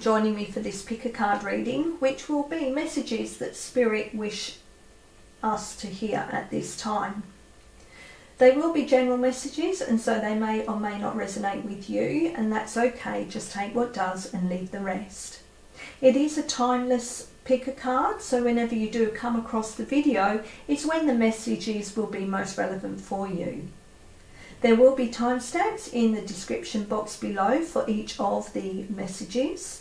joining me for this pick a card reading, which will be messages that Spirit wish us to hear at this time. They will be general messages, and so they may or may not resonate with you, and that's okay. Just take what does and leave the rest. It is a timeless pick a card, so whenever you do come across the video, it's when the messages will be most relevant for you. There will be timestamps in the description box below for each of the messages.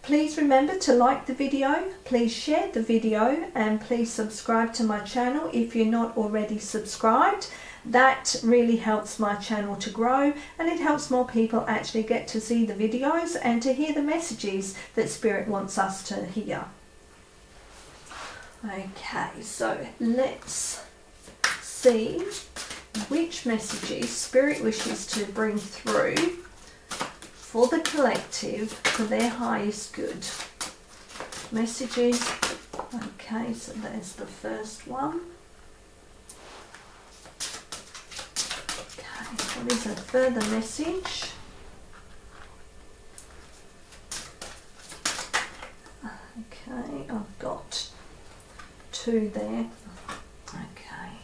Please remember to like the video, please share the video, and please subscribe to my channel if you're not already subscribed. That really helps my channel to grow, and it helps more people actually get to see the videos and to hear the messages that Spirit wants us to hear. Okay, so let's see which messages Spirit wishes to bring through for the collective for their highest good. Messages. Okay, so there's the first one. Okay, what is a further message? Okay, I've got two there. Okay.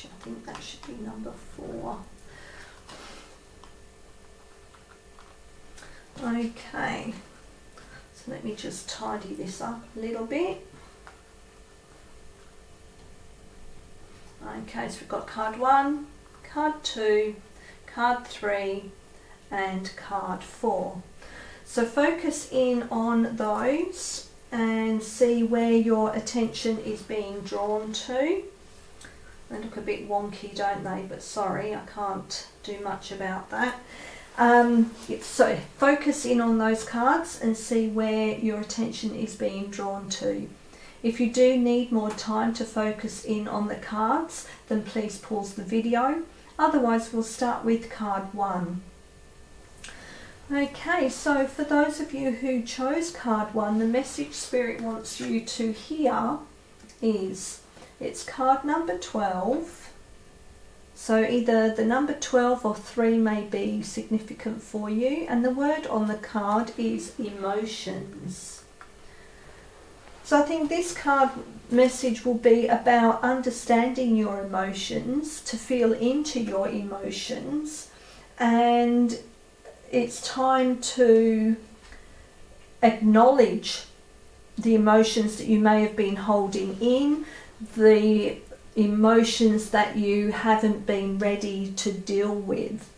I think that should be number 4. Okay, so let me just tidy this up a little bit. Okay, so we've got card 1, card 2, card 3 and card 4. So focus in on those and see where your attention is being drawn to. They look a bit wonky, don't they? But sorry, I can't do much about that. So focus in on those cards and see where your attention is being drawn to. If you do need more time to focus in on the cards, then please pause the video. Otherwise, we'll start with card 1. Okay, so for those of you who chose card 1, the message Spirit wants you to hear is, it's card number 12. So either the number 12 or 3 may be significant for you, and the word on the card is emotions. So I think this card message will be about understanding your emotions, to feel into your emotions, and it's time to acknowledge the emotions that you may have been holding in, the emotions that you haven't been ready to deal with.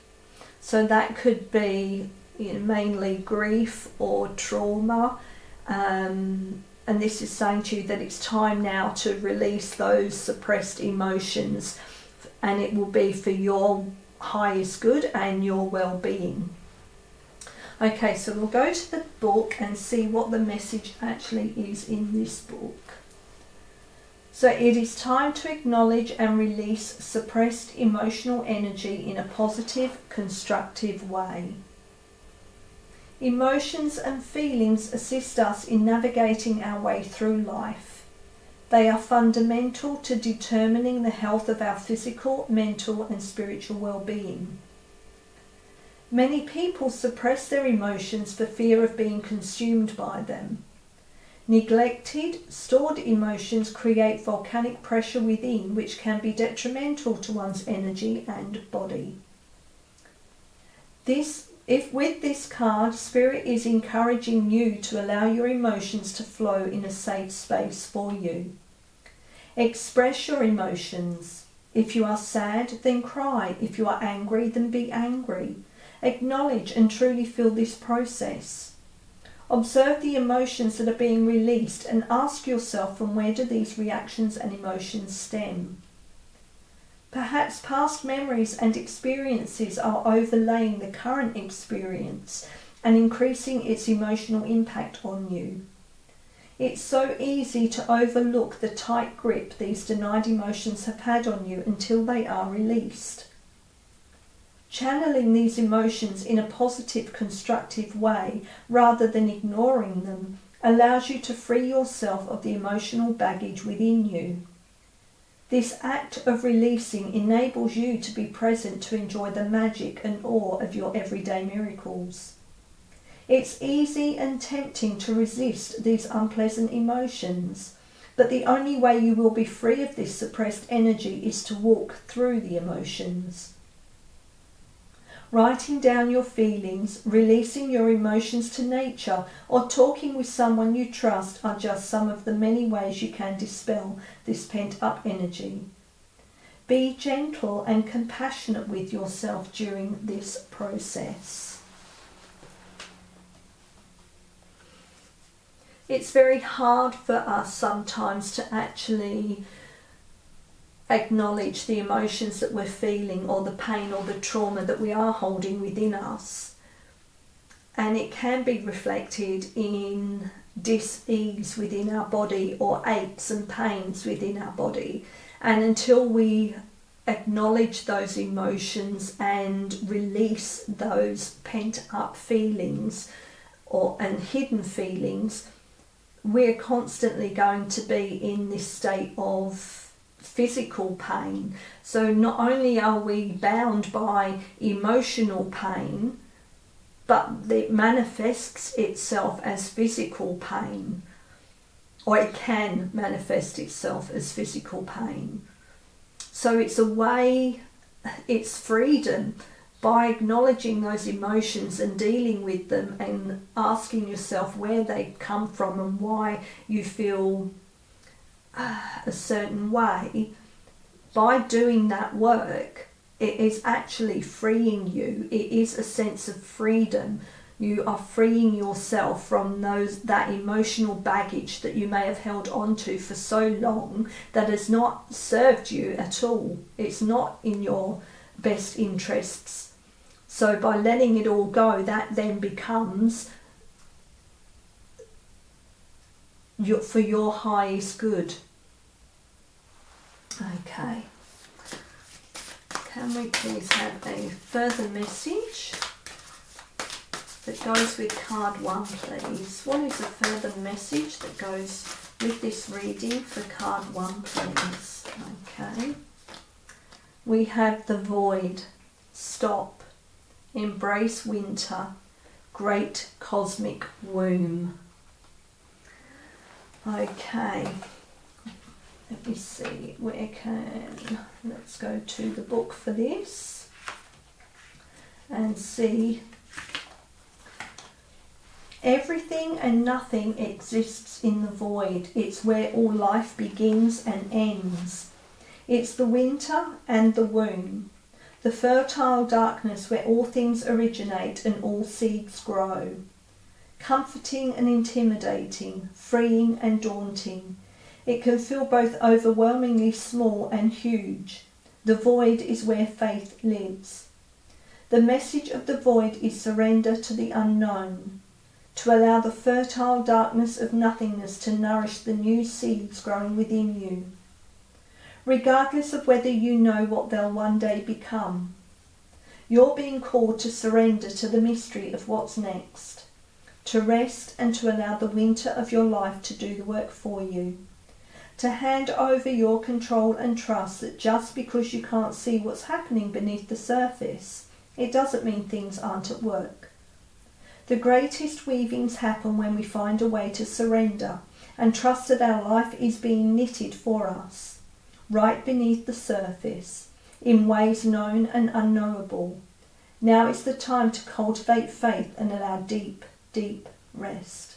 So that could be, mainly grief or trauma, and this is saying to you that it's time now to release those suppressed emotions, and it will be for your highest good and your well-being. Okay, so we'll go to the book and see what the message actually is in this book. So it is time to acknowledge and release suppressed emotional energy in a positive, constructive way. Emotions and feelings assist us in navigating our way through life. They are fundamental to determining the health of our physical, mental and spiritual well-being. Many people suppress their emotions for fear of being consumed by them. Neglected, stored emotions create volcanic pressure within, which can be detrimental to one's energy and body. If with this card, Spirit is encouraging you to allow your emotions to flow in a safe space for you. Express your emotions. If you are sad, then cry. If you are angry, then be angry. Acknowledge and truly feel this process. Observe the emotions that are being released and ask yourself, from where do these reactions and emotions stem? Perhaps past memories and experiences are overlaying the current experience and increasing its emotional impact on you. It's so easy to overlook the tight grip these denied emotions have had on you until they are released. Channeling these emotions in a positive, constructive way rather than ignoring them allows you to free yourself of the emotional baggage within you. This act of releasing enables you to be present to enjoy the magic and awe of your everyday miracles. It's easy and tempting to resist these unpleasant emotions, but the only way you will be free of this suppressed energy is to walk through the emotions. Writing down your feelings, releasing your emotions to nature, or talking with someone you trust are just some of the many ways you can dispel this pent-up energy. Be gentle and compassionate with yourself during this process. It's very hard for us sometimes to actually acknowledge the emotions that we're feeling, or the pain or the trauma that we are holding within us. And it can be reflected in dis-ease within our body, or aches and pains within our body. And until we acknowledge those emotions and release those pent-up feelings and hidden feelings, we're constantly going to be in this state of physical pain. So not only are we bound by emotional pain, but it manifests itself as physical pain, or it can manifest itself as physical pain. So it's a way, it's freedom by acknowledging those emotions and dealing with them and asking yourself where they come from and why you feel a certain way. By doing that work, it is actually freeing you. It is a sense of freedom. You are freeing yourself from that emotional baggage that you may have held on to for so long that has not served you at all. It's not in your best interests. So by letting it all go, that then becomes for your highest good. Okay. Can we please have a further message that goes with card 1, please? What is a further message that goes with this reading for card 1, please? Okay. We have the void. Stop. Embrace winter. Great cosmic womb. Okay. Let me see where let's go to the book for this and see. Everything and nothing exists in the void. It's where all life begins and ends. It's the winter and the womb, the fertile darkness where all things originate and all seeds grow. Comforting and intimidating, freeing and daunting. It can feel both overwhelmingly small and huge. The void is where faith lives. The message of the void is surrender to the unknown, to allow the fertile darkness of nothingness to nourish the new seeds growing within you, regardless of whether you know what they'll one day become. You're being called to surrender to the mystery of what's next, to rest and to allow the winter of your life to do the work for you, to hand over your control and trust that just because you can't see what's happening beneath the surface, it doesn't mean things aren't at work. The greatest weavings happen when we find a way to surrender and trust that our life is being knitted for us, right beneath the surface, in ways known and unknowable. Now is the time to cultivate faith and allow deep, deep rest.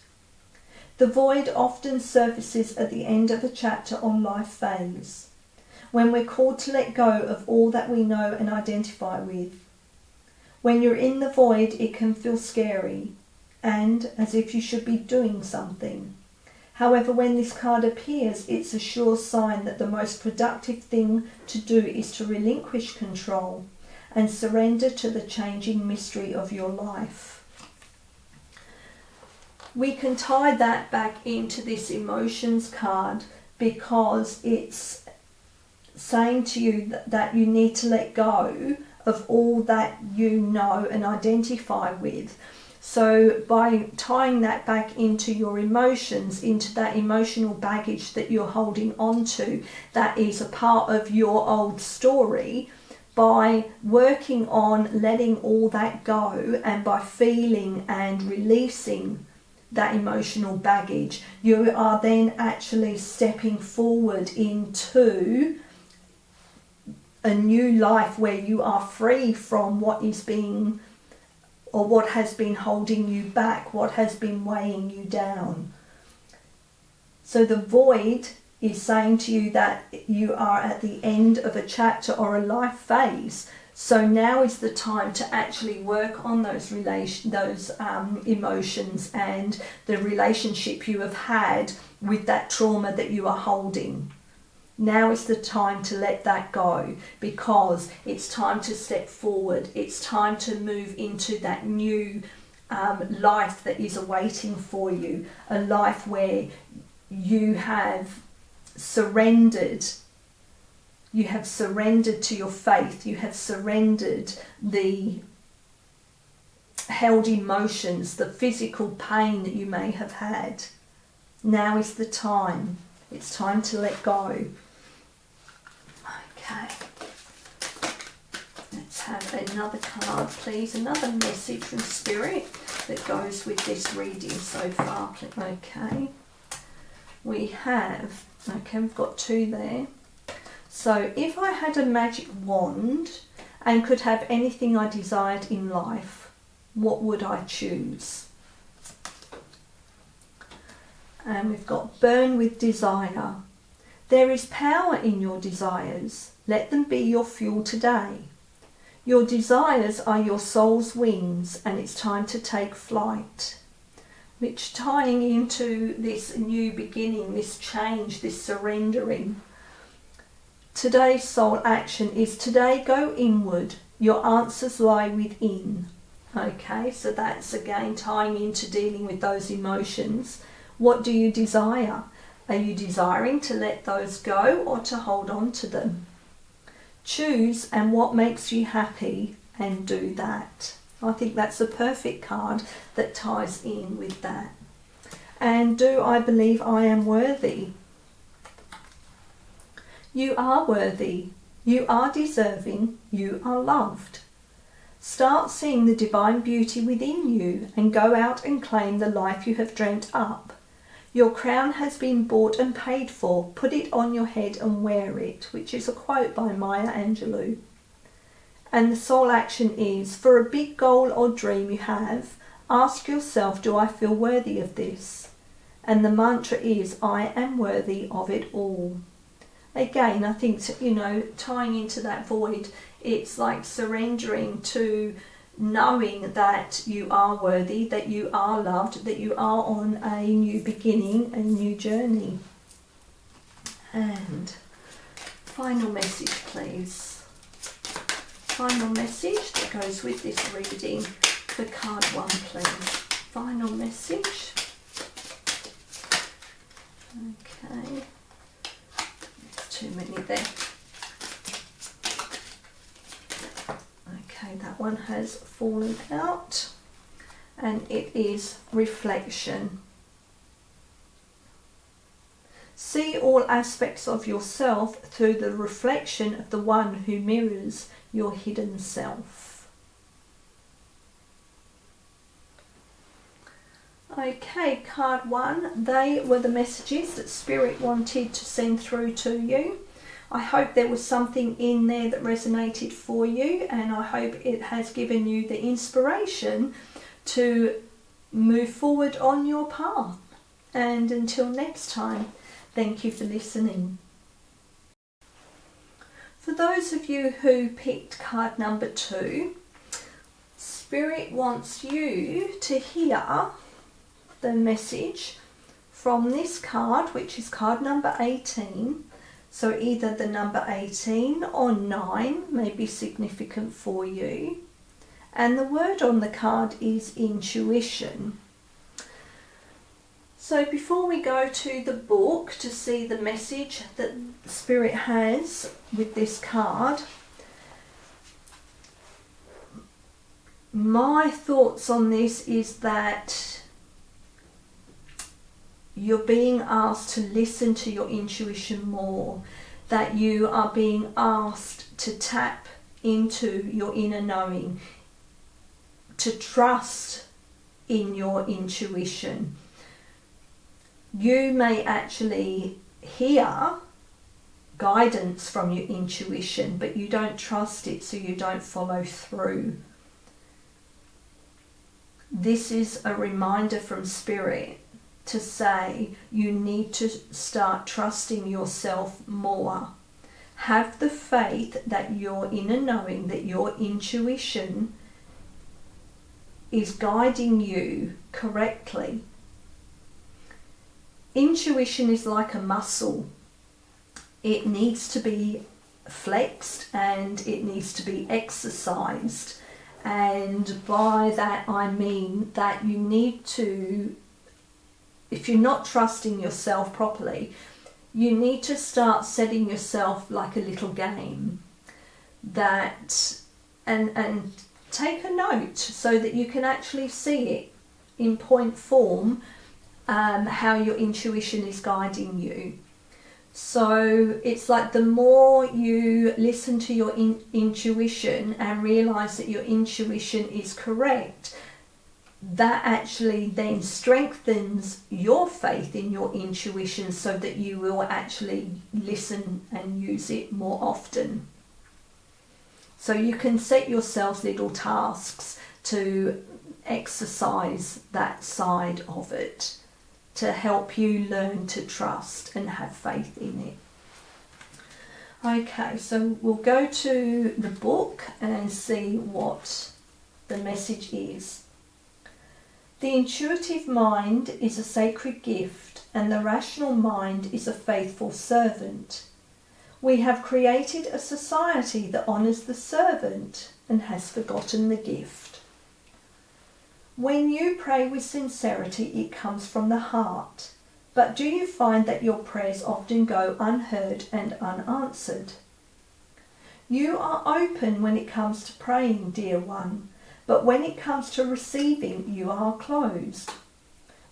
The void often surfaces at the end of a chapter or life phase, when we're called to let go of all that we know and identify with. When you're in the void, it can feel scary and as if you should be doing something. However, when this card appears, it's a sure sign that the most productive thing to do is to relinquish control and surrender to the changing mystery of your life. We can tie that back into this emotions card because it's saying to you that you need to let go of all that you know and identify with. So by tying that back into your emotions, into that emotional baggage that you're holding on to, that is a part of your old story, by working on letting all that go and by feeling and releasing that emotional baggage, you are then actually stepping forward into a new life where you are free from what is being, or what has been holding you back, what has been weighing you down. So the void is saying to you that you are at the end of a chapter or a life phase. So now is the time to actually work on those emotions and the relationship you have had with that trauma that you are holding. Now is the time to let that go, because it's time to step forward. It's time to move into that new life that is awaiting for you, a life where you have surrendered. You have surrendered to your faith. You have surrendered the held emotions, the physical pain that you may have had. Now is the time. It's time to let go. Okay. Let's have another card, please. Another message from Spirit that goes with this reading so far. Okay. We've got two there. So if I had a magic wand and could have anything I desired in life, what would I choose? And we've got burn with desire. There is power in your desires. Let them be your fuel today. Your desires are your soul's wings, and it's time to take flight. Which, tying into this new beginning, this change, this surrendering. Today's soul action is today go inward. Your answers lie within. Okay, so that's again tying into dealing with those emotions. What do you desire? Are you desiring to let those go or to hold on to them? Choose and what makes you happy and do that. I think that's a perfect card that ties in with that. And do I believe I am worthy? You are worthy. You are deserving. You are loved. Start seeing the divine beauty within you and go out and claim the life you have dreamt up. Your crown has been bought and paid for. Put it on your head and wear it, which is a quote by Maya Angelou. And the soul action is, for a big goal or dream you have, ask yourself, do I feel worthy of this? And the mantra is, I am worthy of it all. Again, I think, tying into that void, it's like surrendering to knowing that you are worthy, that you are loved, that you are on a new beginning, a new journey. And final message, please. Final message that goes with this reading for card 1, please. Final message. Okay. Too many there. Okay, that one has fallen out, and it is reflection. See all aspects of yourself through the reflection of the one who mirrors your hidden self. Okay, card 1, they were the messages that Spirit wanted to send through to you. I hope there was something in there that resonated for you, and I hope it has given you the inspiration to move forward on your path. And until next time, thank you for listening. For those of you who picked card number 2, Spirit wants you to hear the message from this card, which is card number 18. So either the number 18 or 9 may be significant for you. And the word on the card is intuition. So before we go to the book to see the message that Spirit has with this card, My thoughts on this is that you're being asked to listen to your intuition more, that you are being asked to tap into your inner knowing, to trust in your intuition. You may actually hear guidance from your intuition, but you don't trust it, so you don't follow through. This is a reminder from Spirit to say you need to start trusting yourself more. Have the faith that your inner knowing, that your intuition is guiding you correctly. Intuition is like a muscle. It needs to be flexed and it needs to be exercised. And by that I mean that you need to, if you're not trusting yourself properly, you need to start setting yourself like a little game that, and take a note so that you can actually see it in point form, how your intuition is guiding you. So it's like the more you listen to your intuition and realize that your intuition is correct, that actually then strengthens your faith in your intuition so that you will actually listen and use it more often. So you can set yourselves little tasks to exercise that side of it, to help you learn to trust and have faith in it. Okay, so we'll go to the book and see what the message is. The intuitive mind is a sacred gift, and the rational mind is a faithful servant. We have created a society that honours the servant and has forgotten the gift. When you pray with sincerity, it comes from the heart. But do you find that your prayers often go unheard and unanswered? You are open when it comes to praying, dear one, but when it comes to receiving, you are closed.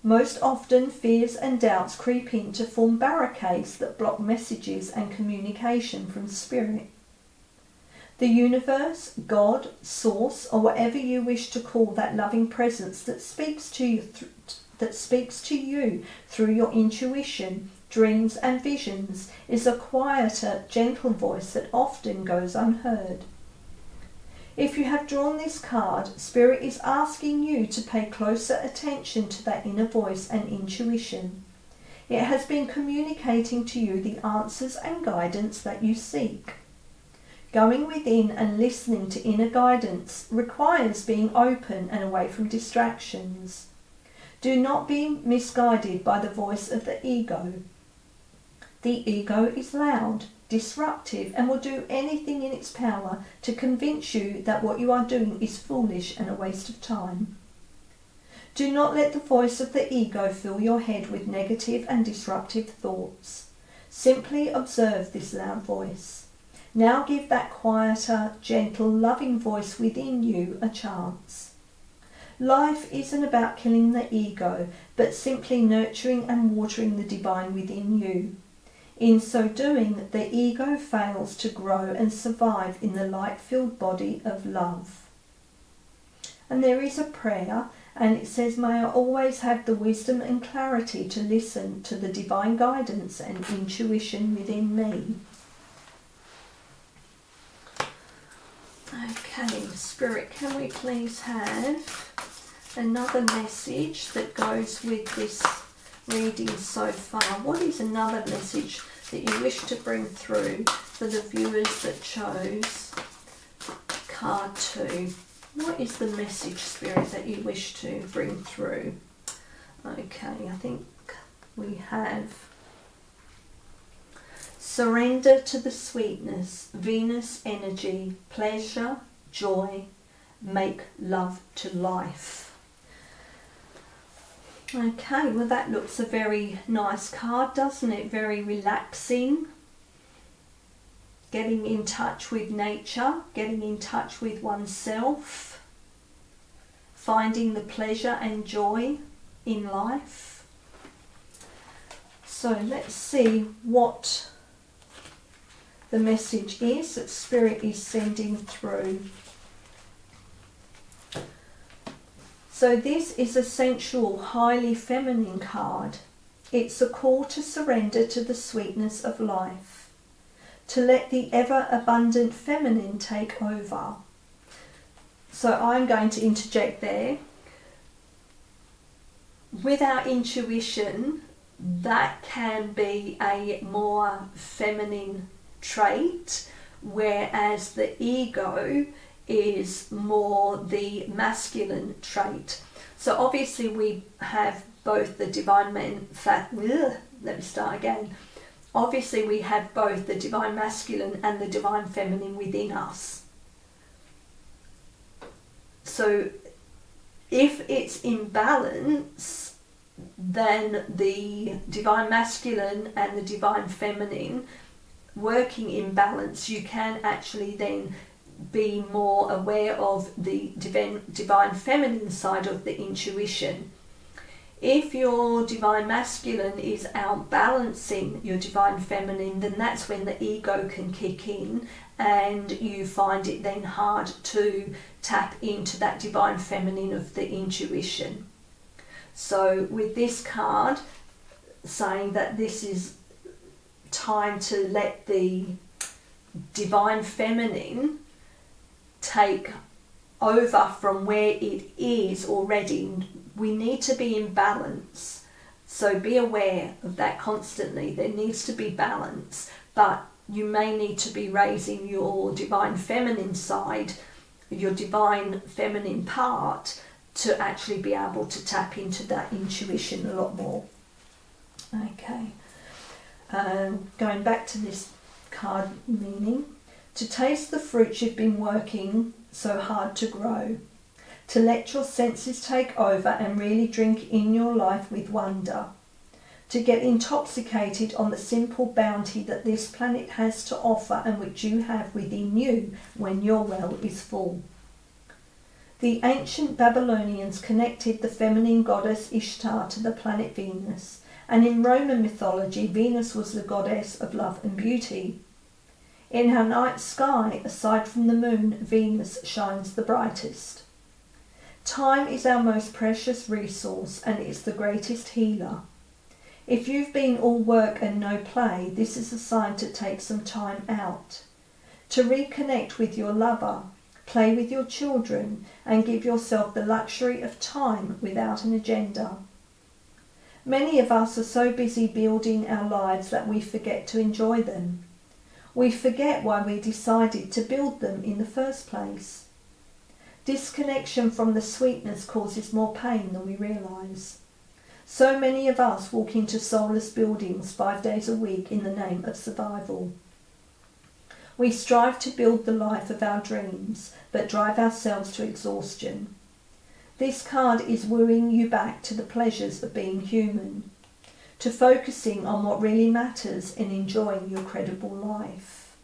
Most often, fears and doubts creep in to form barricades that block messages and communication from Spirit. The universe, God, Source, or whatever you wish to call that loving presence that speaks to you through your intuition, dreams and visions, is a quieter, gentle voice that often goes unheard. If you have drawn this card, Spirit is asking you to pay closer attention to that inner voice and intuition. It has been communicating to you the answers and guidance that you seek. Going within and listening to inner guidance requires being open and away from distractions. Do not be misguided by the voice of the ego. The ego is loud, disruptive, and will do anything in its power to convince you that what you are doing is foolish and a waste of time. Do not let the voice of the ego fill your head with negative and disruptive thoughts. Simply observe this loud voice. Now give that quieter, gentle, loving voice within you a chance. Life isn't about killing the ego, but simply nurturing and watering the divine within you. In so doing, the ego fails to grow and survive in the light-filled body of love. And there is a prayer, and it says, may I always have the wisdom and clarity to listen to the divine guidance and intuition within me. Okay, Spirit, can we please have another message that goes with this reading so far? What is another message that you wish to bring through for the viewers that chose card 2? What is the message, Spirit, that you wish to bring through? Okay, I think we have surrender to the sweetness, Venus energy, pleasure, joy, make love to life. Okay, well that looks a very nice card, doesn't it? Very relaxing. Getting in touch with nature, getting in touch with oneself. finding the pleasure and joy in life. So let's see what the message is that Spirit is sending through. So this is a sensual, highly feminine card. It's a call to surrender to the sweetness of life, to let the ever-abundant feminine take over. So I'm going to interject there. With our intuition, that can be a more feminine trait, whereas the ego is more the masculine trait. So obviously we have both the divine Obviously we have both the divine masculine and the divine feminine within us. So if it's in balance, then the divine masculine and the divine feminine working in balance, you can actually then be more aware of the divine feminine side of the intuition. If your divine masculine is outbalancing your divine feminine, then that's when the ego can kick in and you find it then hard to tap into that divine feminine of the intuition. So with this card saying that this is time to let the divine feminine take over from where it is already, we need to be in balance. So be aware of that constantly. There needs to be balance, but you may need to be raising your divine feminine side, your divine feminine part, to actually be able to tap into that intuition a lot more. Okay. Going back to this card meaning, to taste the fruit you've been working so hard to grow, to let your senses take over and really drink in your life with wonder, to get intoxicated on the simple bounty that this planet has to offer and which you have within you when your well is full. The ancient Babylonians connected the feminine goddess Ishtar to the planet Venus, and in Roman mythology, Venus was the goddess of love and beauty. In her night sky, aside from the moon, Venus shines the brightest. Time is our most precious resource and it's the greatest healer. If you've been all work and no play, this is a sign to take some time out, to reconnect with your lover, play with your children, and give yourself the luxury of time without an agenda. Many of us are so busy building our lives that we forget to enjoy them. We forget why we decided to build them in the first place. Disconnection from the sweetness causes more pain than we realise. So many of us walk into soulless buildings 5 days a week in the name of survival. We strive to build the life of our dreams, but drive ourselves to exhaustion. This card is wooing you back to the pleasures of being human, to focusing on what really matters and enjoying your credible life.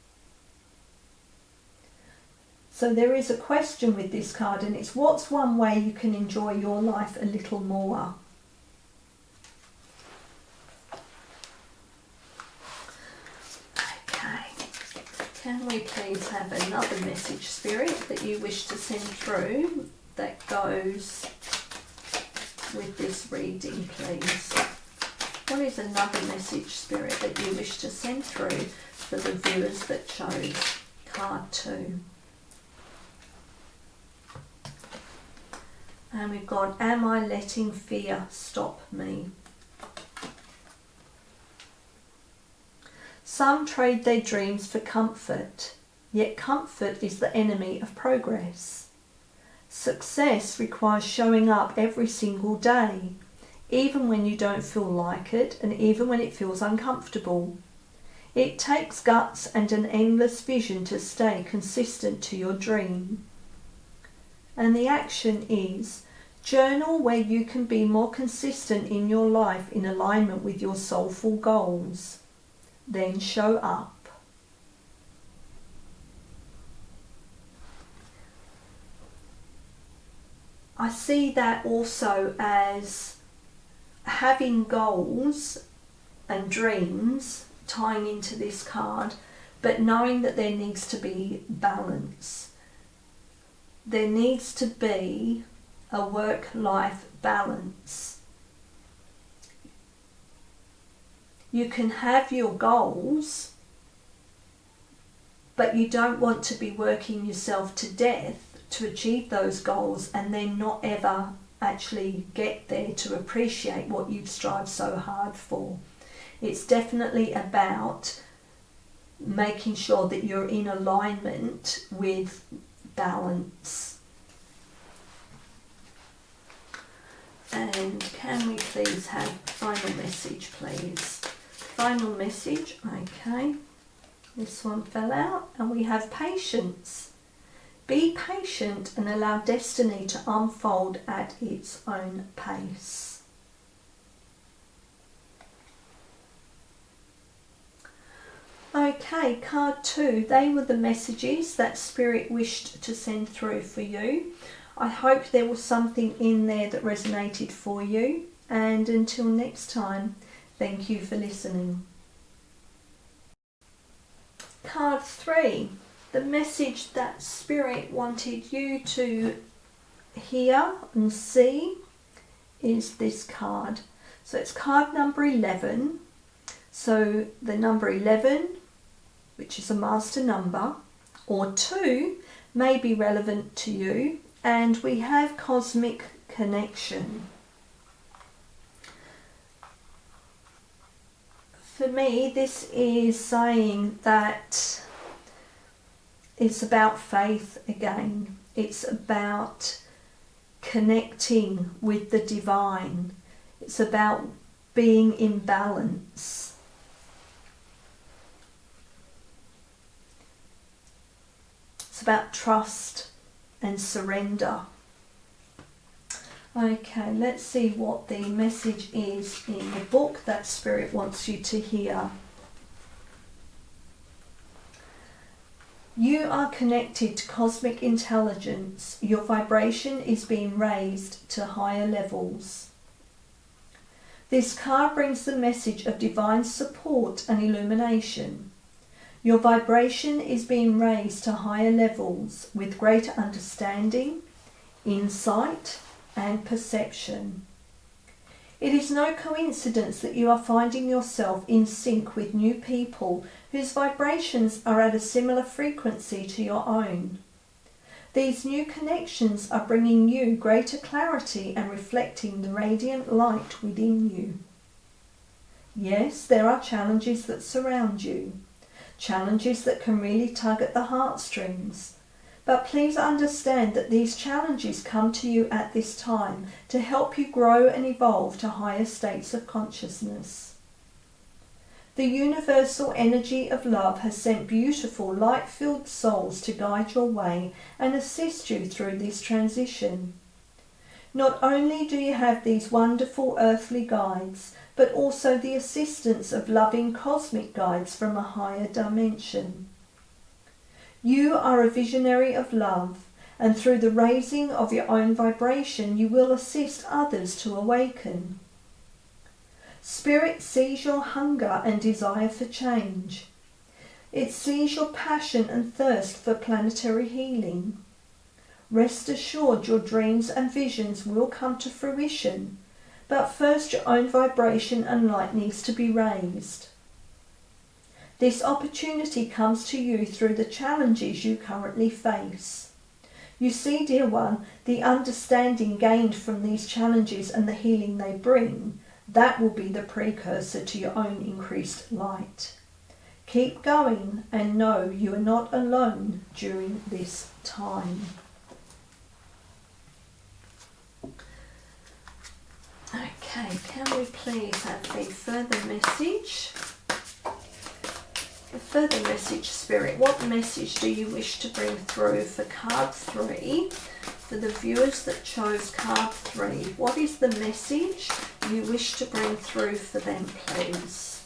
So there is a question with this card, and it's what's one way you can enjoy your life a little more? Okay, can we please have another message, Spirit, that you wish to send through that goes with this reading, please? What is another message, Spirit, that you wish to send through for the viewers that chose card 2? And we've got, am I letting fear stop me? Some trade their dreams for comfort, yet comfort is the enemy of progress. Success requires showing up every single day, even when you don't feel like it and even when it feels uncomfortable. It takes guts and an endless vision to stay consistent to your dream. And the action is, journal where you can be more consistent in your life in alignment with your soulful goals. Then show up. I see that also as having goals and dreams tying into this card, but knowing that there needs to be balance. There needs to be a work-life balance. You can have your goals, but you don't want to be working yourself to death to achieve those goals and then not ever actually get there to appreciate what you've strived so hard for. It's definitely about making sure that you're in alignment with balance. And can we please have final message, please? Final message, okay. This one fell out, and we have patience. Be patient and allow destiny to unfold at its own pace. Okay, card 2. They were the messages that Spirit wished to send through for you. I hope there was something in there that resonated for you. And until next time, thank you for listening. Card 3. The message that Spirit wanted you to hear and see is this card. So it's card number 11. So the number 11, which is a master number, or 2 may be relevant to you. And we have cosmic connection. For me, this is saying that it's about faith again. It's about connecting with the divine. It's about being in balance. It's about trust and surrender. Okay, let's see what the message is in the book that Spirit wants you to hear. You are connected to cosmic intelligence. Your vibration is being raised to higher levels. This card brings the message of divine support and illumination. Your vibration is being raised to higher levels with greater understanding, insight, and perception. It is no coincidence that you are finding yourself in sync with new people whose vibrations are at a similar frequency to your own. These new connections are bringing you greater clarity and reflecting the radiant light within you. Yes, there are challenges that surround you, challenges that can really tug at the heartstrings. But please understand that these challenges come to you at this time to help you grow and evolve to higher states of consciousness. The universal energy of love has sent beautiful, light-filled souls to guide your way and assist you through this transition. Not only do you have these wonderful earthly guides, but also the assistance of loving cosmic guides from a higher dimension. You are a visionary of love, and through the raising of your own vibration, you will assist others to awaken. Spirit sees your hunger and desire for change. It sees your passion and thirst for planetary healing. Rest assured your dreams and visions will come to fruition, but first your own vibration and light needs to be raised. This opportunity comes to you through the challenges you currently face. You see, dear one, the understanding gained from these challenges and the healing they bring, that will be the precursor to your own increased light. Keep going and know you are not alone during this time. Okay, can we please have a further message? A further message, Spirit. What message do you wish to bring through for card 3? For the viewers that chose card 3, what is the message you wish to bring through for them, please?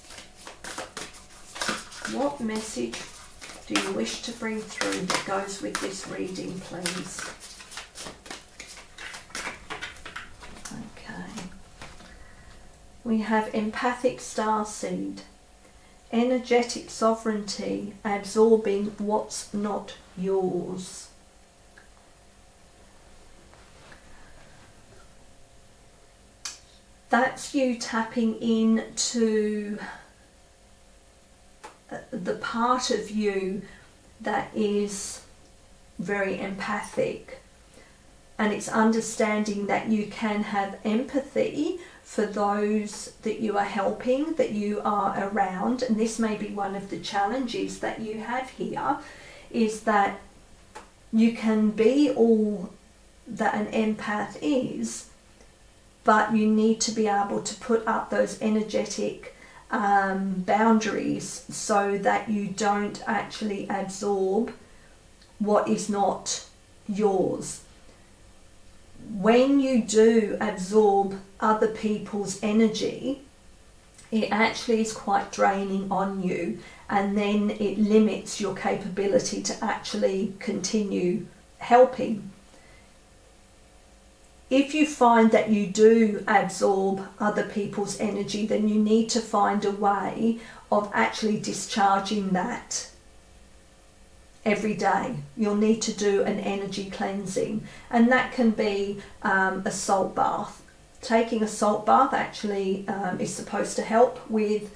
What message do you wish to bring through that goes with this reading, please? We have empathic starseed, energetic sovereignty, absorbing what's not yours. That's you tapping into the part of you that is very empathic, and it's understanding that you can have empathy for those that you are helping, that you are around. And this may be one of the challenges that you have here, is that you can be all that an empath is, but you need to be able to put up those energetic boundaries so that you don't actually absorb what is not yours. When you do absorb other people's energy, it actually is quite draining on you, and then it limits your capability to actually continue helping. If you find that you do absorb other people's energy, then you need to find a way of actually discharging that every day. You'll need to do an energy cleansing, and that can be a salt bath. Taking a salt bath actually is supposed to help with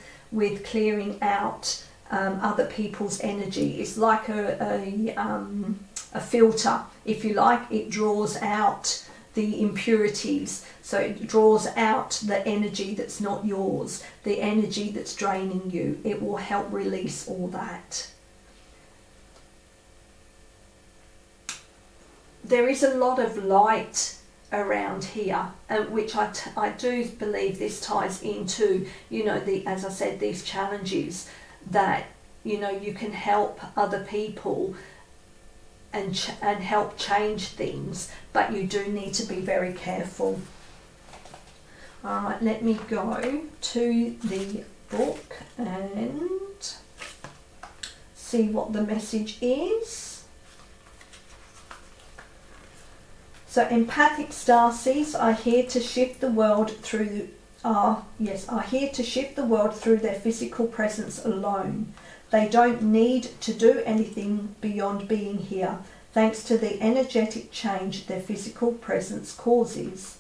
clearing out other people's energy. It's like a filter, if you like. It draws out the impurities, so it draws out the energy that's not yours, the energy that's draining you. It will help release all that. There is a lot of light around here, which I do believe this ties into, as I said, these challenges that, you can help other people and help change things, but you do need to be very careful. All right, let me go to the book and see what the message is. So empathic starseeds are here to shift the world through their physical presence alone. They don't need to do anything beyond being here, thanks to the energetic change their physical presence causes.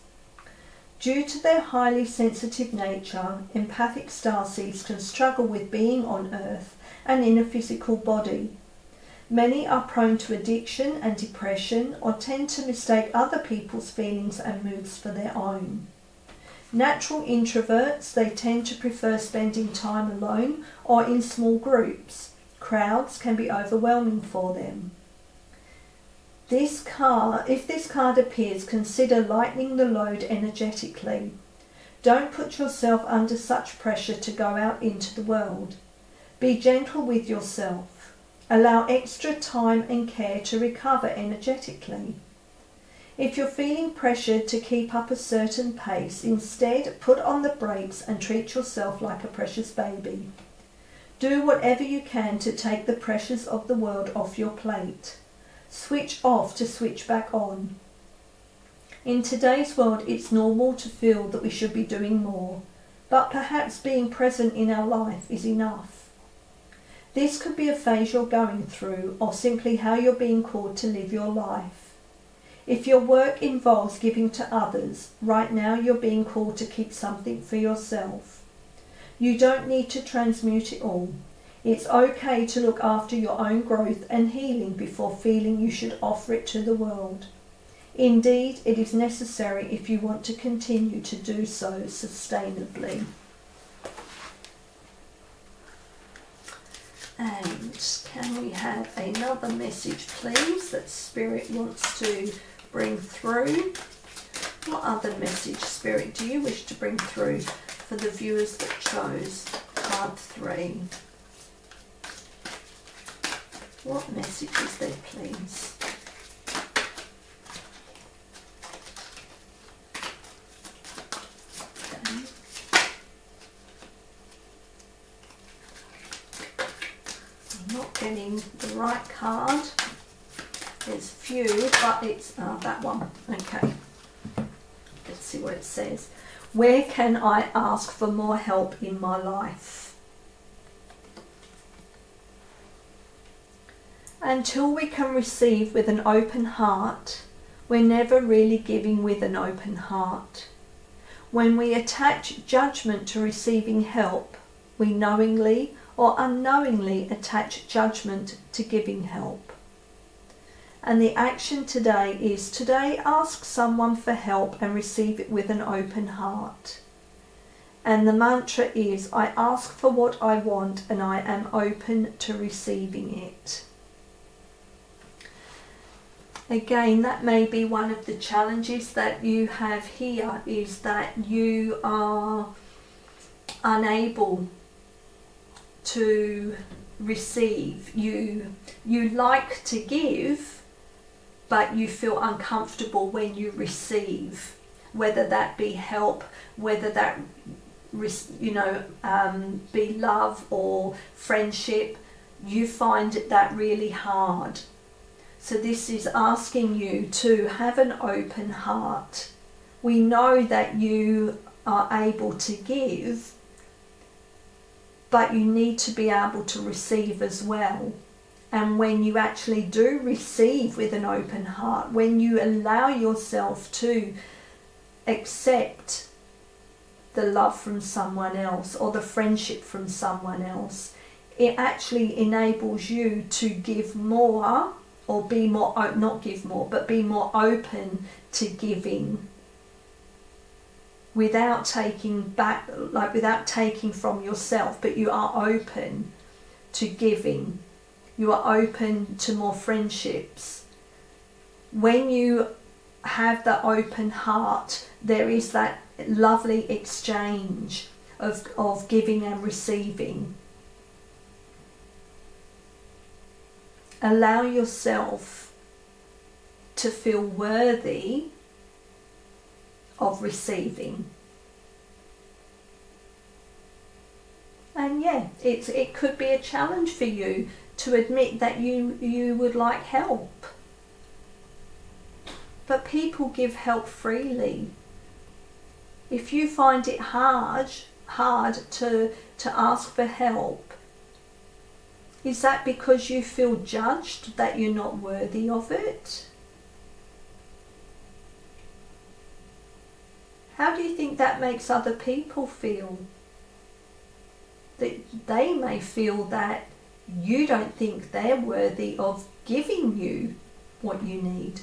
Due to their highly sensitive nature, empathic starseeds can struggle with being on Earth and in a physical body. Many are prone to addiction and depression, or tend to mistake other people's feelings and moods for their own. Natural introverts, they tend to prefer spending time alone or in small groups. Crowds can be overwhelming for them. If this card appears, consider lightening the load energetically. Don't put yourself under such pressure to go out into the world. Be gentle with yourself. Allow extra time and care to recover energetically. If you're feeling pressured to keep up a certain pace, instead put on the brakes and treat yourself like a precious baby. Do whatever you can to take the pressures of the world off your plate. Switch off to switch back on. In today's world, it's normal to feel that we should be doing more, but perhaps being present in our life is enough. This could be a phase you're going through, or simply how you're being called to live your life. If your work involves giving to others, right now you're being called to keep something for yourself. You don't need to transmute it all. It's okay to look after your own growth and healing before feeling you should offer it to the world. Indeed, it is necessary if you want to continue to do so sustainably. And can we have another message, please, that Spirit wants to bring through? What other message, Spirit, do you wish to bring through for the viewers that chose card 3? What message is there, please? Okay. I'm not getting the right card. There's a few, but it's that one. Okay. Let's see what it says. Where can I ask for more help in my life? Until we can receive with an open heart, we're never really giving with an open heart. When we attach judgment to receiving help, we knowingly or unknowingly attach judgment to giving help. And the action today is, today ask someone for help and receive it with an open heart. And the mantra is, I ask for what I want and I am open to receiving it. Again, that may be one of the challenges that you have here, is that you are unable to receive. You like to give, but you feel uncomfortable when you receive, whether that be help, whether that be love or friendship. You find that really hard. So this is asking you to have an open heart. We know that you are able to give, but you need to be able to receive as well. And when you actually do receive with an open heart, when you allow yourself to accept the love from someone else or the friendship from someone else, it actually enables you to give more, or be more, not give more, but be more open to giving without taking back, like without taking from yourself, but you are open to giving. You are open to more friendships. When you have that open heart, there is that lovely exchange of giving and receiving. Allow yourself to feel worthy of receiving. And yeah, it could be a challenge for you to admit that you would like help. But people give help freely. If you find it hard to ask for help, is that because you feel judged, that you're not worthy of it? How do you think that makes other people feel? That they may feel that you don't think they're worthy of giving you what you need.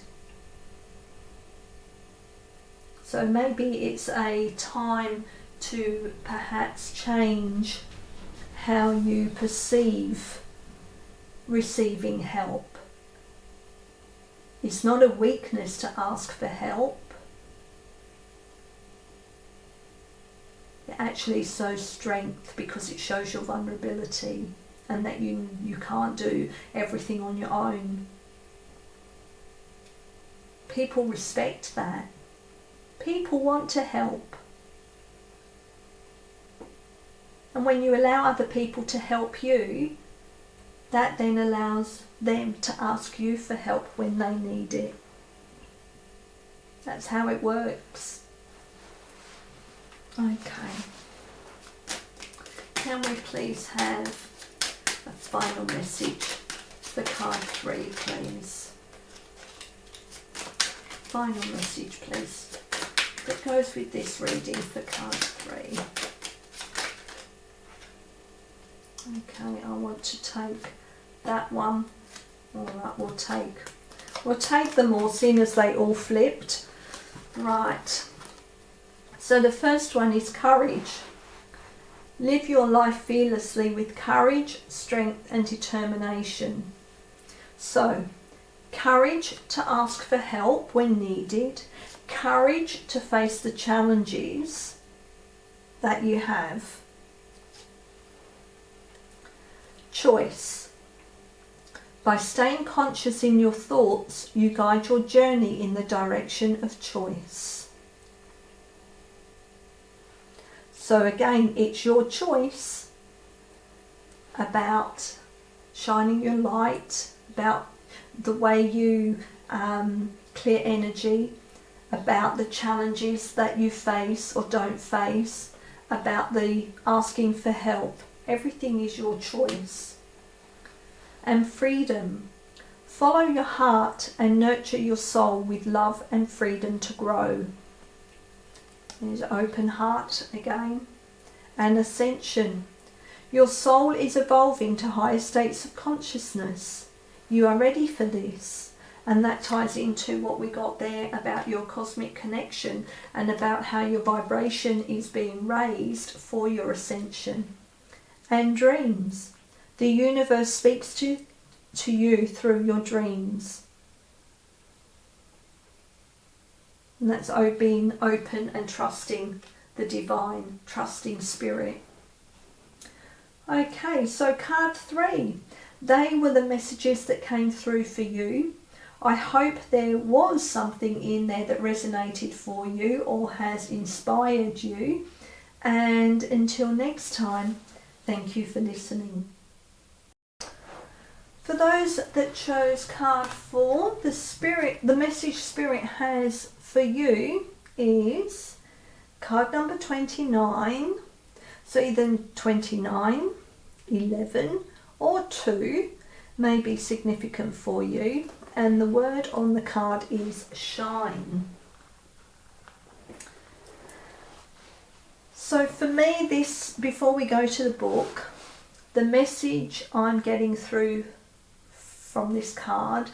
So maybe it's a time to perhaps change how you perceive receiving help. It's not a weakness to ask for help. It actually shows strength, because it shows your vulnerability and that you can't do everything on your own. People respect that. People want to help. And when you allow other people to help you, that then allows them to ask you for help when they need it. That's how it works. Okay. Can we please have a final message for card 3, please? Final message, please, that goes with this reading for card 3. Okay, I want to take that one. Alright, we'll take them all, seeing as they all flipped. Right. So the first one is courage. Live your life fearlessly with courage, strength and determination. So, courage to ask for help when needed, courage to face the challenges that you have. Choice. By staying conscious in your thoughts, you guide your journey in the direction of choice. So again, it's your choice about shining your light, about the way you clear energy, about the challenges that you face or don't face, about the asking for help. Everything is your choice. And freedom. Follow your heart and nurture your soul with love and freedom to grow. There's open heart again. And ascension. Your soul is evolving to higher states of consciousness. You are ready for this. And that ties into what we got there about your cosmic connection and about how your vibration is being raised for your ascension. And dreams. The universe speaks to you through your dreams. And that's being open and trusting the divine, trusting spirit. Okay, so card 3. They were the messages that came through for you. I hope there was something in there that resonated for you or has inspired you. And until next time, thank you for listening. For those that chose card 4, the message Spirit has for you is card number 29. So either 29, 11 or 2 may be significant for you. And the word on the card is shine. So for me, before we go to the book, the message I'm getting through from this card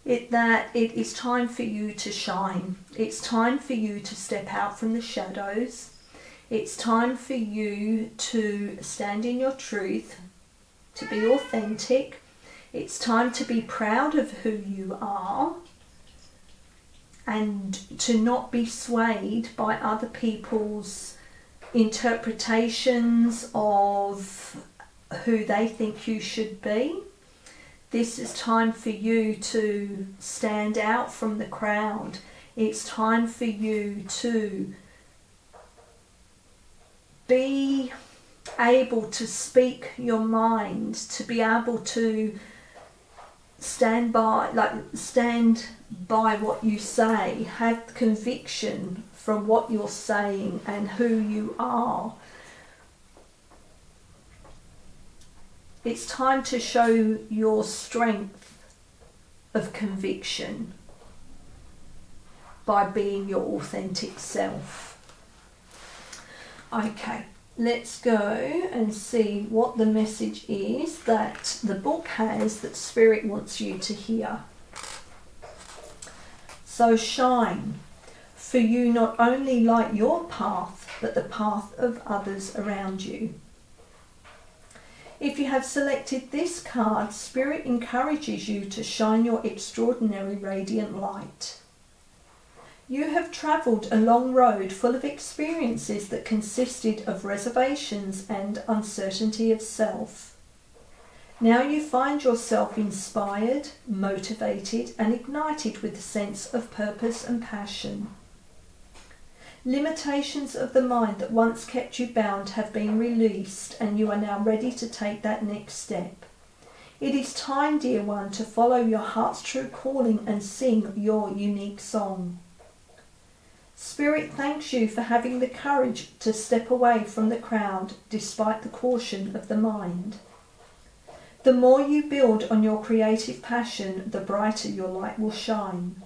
is that it is time for you to shine. It's time for you to step out from the shadows. It's time for you to stand in your truth, to be authentic. It's time to be proud of who you are and to not be swayed by other people's interpretations of who they think you should be. This is time for you to stand out from the crowd. It's time for you to be able to speak your mind, to be able to stand by what you say, have conviction from what you're saying and who you are. It's time to show your strength of conviction by being your authentic self. Okay, let's go and see what the message is that the book has that Spirit wants you to hear. So shine, for you not only light your path, but the path of others around you. If you have selected this card, Spirit encourages you to shine your extraordinary radiant light. You have travelled a long road full of experiences that consisted of reservations and uncertainty of self. Now you find yourself inspired, motivated, and ignited with a sense of purpose and passion. Limitations of the mind that once kept you bound have been released, and you are now ready to take that next step. It is time, dear one, to follow your heart's true calling and sing your unique song. Spirit thanks you for having the courage to step away from the crowd despite the caution of the mind. The more you build on your creative passion, the brighter your light will shine.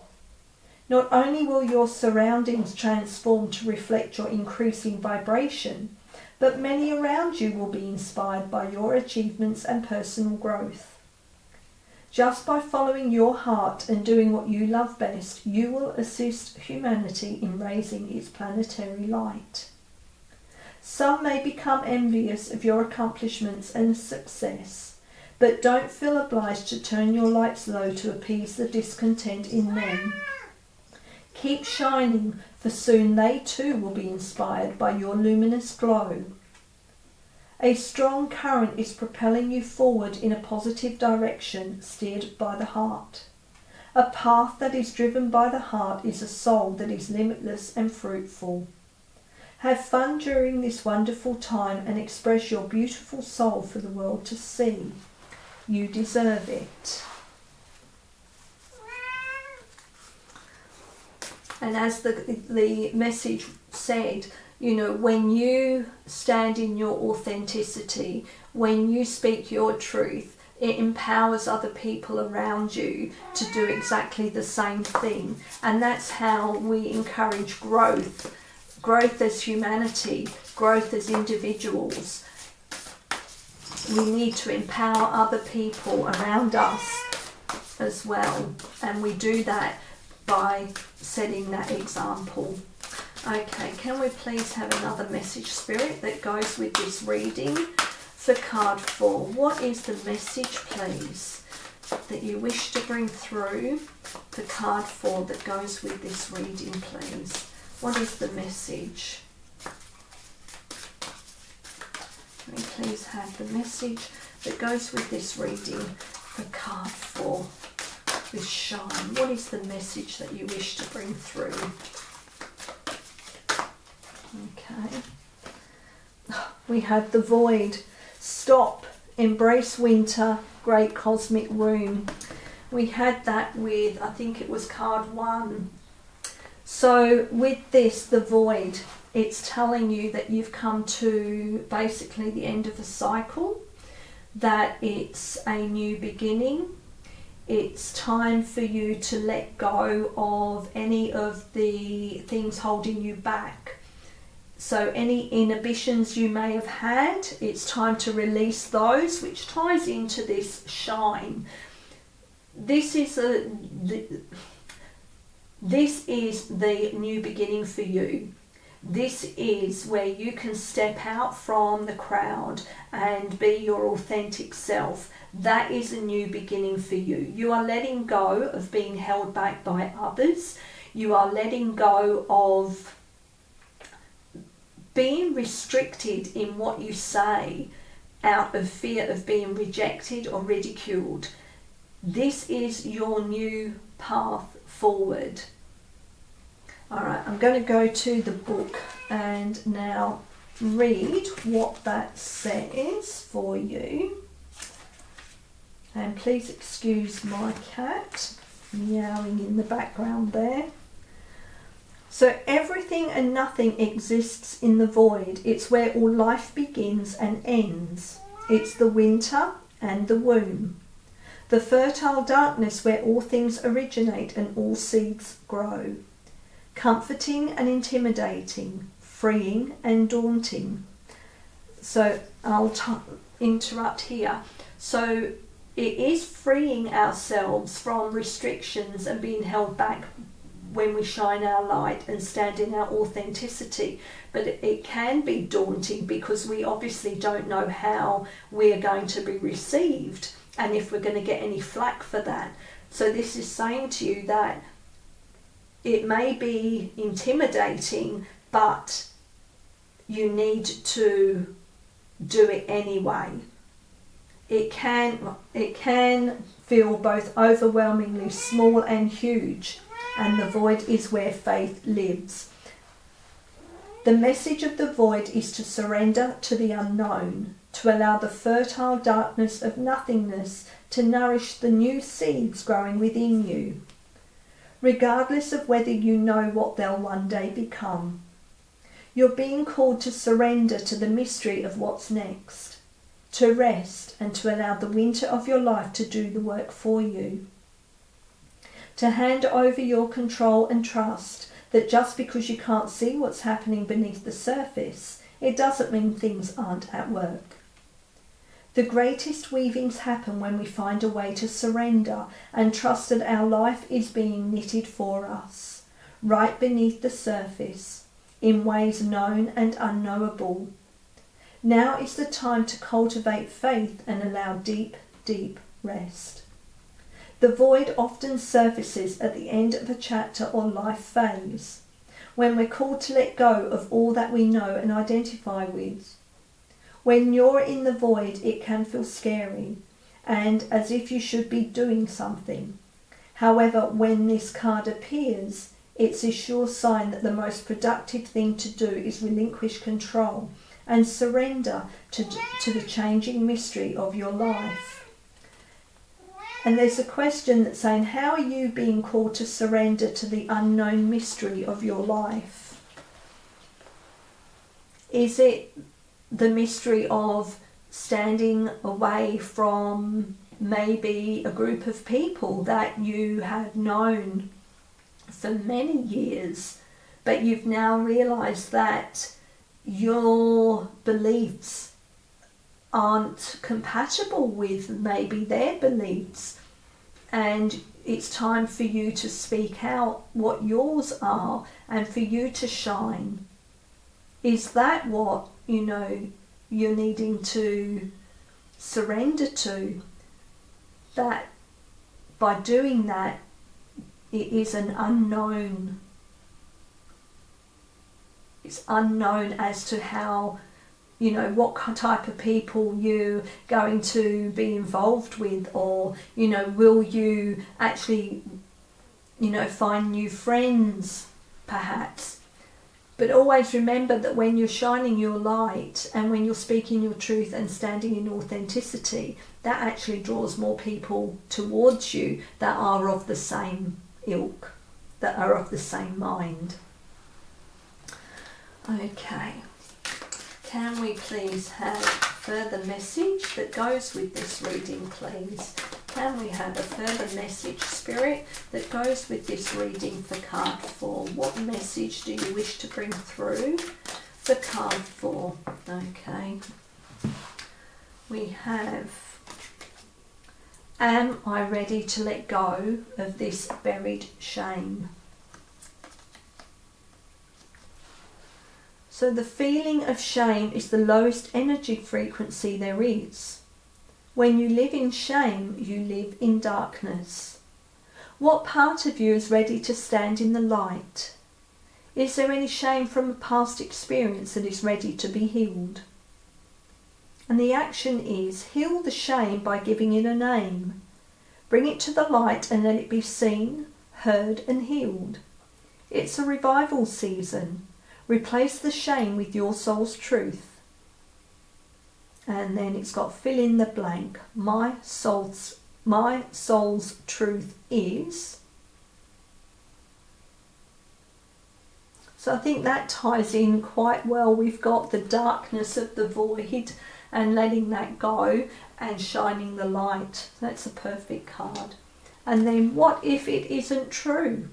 Not only will your surroundings transform to reflect your increasing vibration, but many around you will be inspired by your achievements and personal growth. Just by following your heart and doing what you love best, you will assist humanity in raising its planetary light. Some may become envious of your accomplishments and success, but don't feel obliged to turn your lights low to appease the discontent in them. Keep shining, for soon they too will be inspired by your luminous glow. A strong current is propelling you forward in a positive direction, steered by the heart. A path that is driven by the heart is a soul that is limitless and fruitful. Have fun during this wonderful time and express your beautiful soul for the world to see. You deserve it. And as the message said, you know, when you stand in your authenticity, when you speak your truth, it empowers other people around you to do exactly the same thing. And that's how we encourage growth as humanity, growth as individuals. We need to empower other people around us as well, and we do that by setting that example. Okay, can we please have another message, Spirit, that goes with this reading for card 4? What is the message, please, that you wish to bring through for card 4 that goes with this reading, please? What is the message? Can we please have the message that goes with this reading for card 4 with shine? What is the message that you wish to bring through? Okay. We have the void. Stop. Embrace winter. Great cosmic room. We had that with, I think it was card 1. So with this, the void, it's telling you that you've come to basically the end of a cycle, that it's a new beginning. It's time for you to let go of any of the things holding you back. So any inhibitions you may have had, it's time to release those, which ties into this shine. This is the new beginning for you. This is where you can step out from the crowd and be your authentic self. That is a new beginning for you. You are letting go of being held back by others. You are letting go of being restricted in what you say out of fear of being rejected or ridiculed. This is your new path forward. Alright, I'm going to go to the book and now read what that says for you. And please excuse my cat meowing in the background there. So everything and nothing exists in the void. It's where all life begins and ends. It's the winter and the womb. The fertile darkness where all things originate and all seeds grow. Comforting and intimidating, freeing and daunting. So I'll interrupt here. So it is freeing ourselves from restrictions and being held back when we shine our light and stand in our authenticity. But it can be daunting because we obviously don't know how we're going to be received and if we're going to get any flack for that. So this is saying to you that it may be intimidating, but you need to do it anyway. It can feel both overwhelmingly small and huge, and the void is where faith lives. The message of the void is to surrender to the unknown, to allow the fertile darkness of nothingness to nourish the new seeds growing within you, regardless of whether you know what they'll one day become. You're being called to surrender to the mystery of what's next, to rest and to allow the winter of your life to do the work for you. To hand over your control and trust that just because you can't see what's happening beneath the surface, it doesn't mean things aren't at work. The greatest weavings happen when we find a way to surrender and trust that our life is being knitted for us, right beneath the surface, in ways known and unknowable. Now is the time to cultivate faith and allow deep, deep rest. The void often surfaces at the end of a chapter or life phase, when we're called to let go of all that we know and identify with. When you're in the void, it can feel scary and as if you should be doing something. However, when this card appears, it's a sure sign that the most productive thing to do is relinquish control and surrender to the changing mystery of your life. And there's a question that's saying, how are you being called to surrender to the unknown mystery of your life? Is it the mystery of standing away from maybe a group of people that you have known for many years, but you've now realised that your beliefs aren't compatible with maybe their beliefs, and it's time for you to speak out what yours are and for you to shine? Is that what, you're needing to surrender to? That by doing that, it is an unknown. It's unknown as to how, what type of people you're going to be involved with, or, will you actually, find new friends, perhaps. But always remember that when you're shining your light and when you're speaking your truth and standing in authenticity, that actually draws more people towards you that are of the same ilk, that are of the same mind. Okay. Can we please have further message that goes with this reading, please? Can we have a further message, Spirit, that goes with this reading for card 4? What message do you wish to bring through for card 4? Okay. We have, am I ready to let go of this buried shame? So the feeling of shame is the lowest energy frequency there is. When you live in shame, you live in darkness. What part of you is ready to stand in the light? Is there any shame from a past experience that is ready to be healed? And the action is, heal the shame by giving it a name. Bring it to the light and let it be seen, heard and healed. It's a revival season. Replace the shame with your soul's truth. And then it's got fill in the blank. My soul's truth is. So I think that ties in quite well. We've got the darkness of the void and letting that go and shining the light. That's a perfect card. And then what if it isn't true?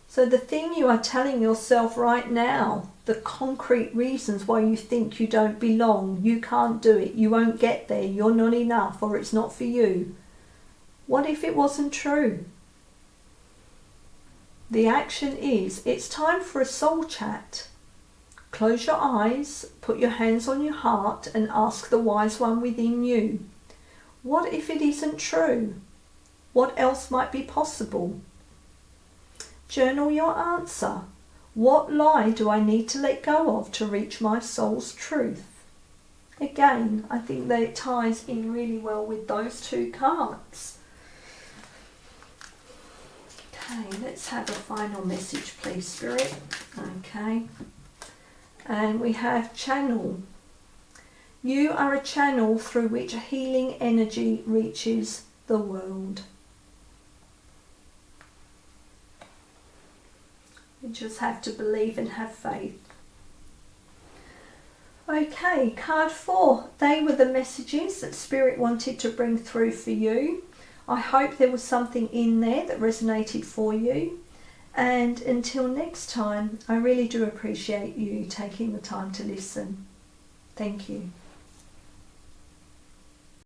So the thing you are telling yourself right now, the concrete reasons why you think you don't belong, you can't do it, you won't get there, you're not enough, or it's not for you. What if it wasn't true? The action is, it's time for a soul chat. Close your eyes, put your hands on your heart and ask the wise one within you. What if it isn't true? What else might be possible? Journal your answer. What lie do I need to let go of to reach my soul's truth? Again, I think that it ties in really well with those two cards. Okay, let's have a final message, please, Spirit. Okay. And we have channel. You are a channel through which a healing energy reaches the world. You just have to believe and have faith. Okay, card 4. They were the messages that Spirit wanted to bring through for you. I hope there was something in there that resonated for you. And until next time, I really do appreciate you taking the time to listen. Thank you.